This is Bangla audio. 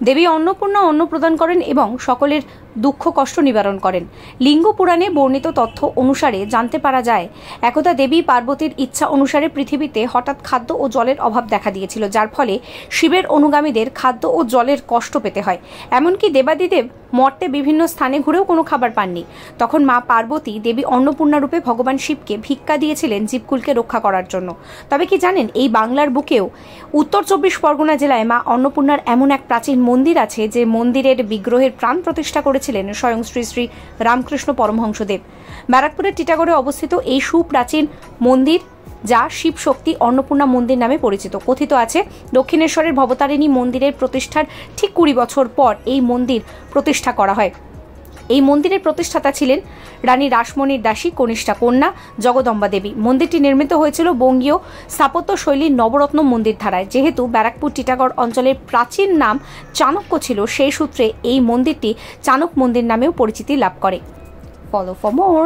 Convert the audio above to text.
দেবী অন্নপূর্ণা অন্ন প্রদান করেন এবং সকলের দুঃখ কষ্ট নিবারণ করেন। লিঙ্গ পুরাণে বর্ণিত তথ্য অনুসারে জানতে পারা যায়, একদা দেবী পার্বতীর ইচ্ছা অনুসারে পৃথিবীতে হঠাৎ খাদ্য ও জলের অভাব দেখা দিয়েছিল, যার ফলে শিবের অনুগামীদের খাদ্য ও জলের কষ্ট পেতে হয়। এমনকি দেবাদিদেব মর্তে বিভিন্ন স্থানে ঘুরেও কোনো খাবার পাননি। তখন মা পার্বতী দেবী অন্নপূর্ণা রূপে ভগবান শিবকে ভিক্ষা দিয়েছিলেন জীবকুলকে রক্ষা করার জন্য। তবে কি জানেন, এই বাংলার বুকেও উত্তর 24 পরগনা জেলায় মা অন্নপূর্ণার এমন এক প্রাচীন মন্দির আছে, যে মন্দিরের বিগ্রহের প্রাণ প্রতিষ্ঠা করেছিলেন স্বয়ং শ্রী শ্রী রামকৃষ্ণ পরমহংসদেব। ব্যারাকপুরের টিটাগড়ে অবস্থিত এই সুপ্রাচীন মন্দির, যা শিব শক্তি অন্নপূর্ণা মন্দির নামে পরিচিত। কথিত আছে, দক্ষিণেশ্বরের ভবতারিণী মন্দিরের প্রতিষ্ঠার ঠিক 20 বছর পর এই মন্দির প্রতিষ্ঠা করা হয়। এই মন্দিরের প্রতিষ্ঠাতা ছিলেন রানী রাসমণির দাসী কনিষ্ঠা কন্যা জগদম্বা দেবী। মন্দিরটি নির্মিত হয়েছিল বঙ্গীয় স্থাপত্য শৈলীর নবরত্ন মন্দির ধারায়। যেহেতু ব্যারাকপুর টিটাগড় অঞ্চলের প্রাচীন নাম চাণক্য ছিল, সেই সূত্রে এই মন্দিরটি চাণক্য মন্দির নামেও পরিচিতি লাভ করে। Follow for more.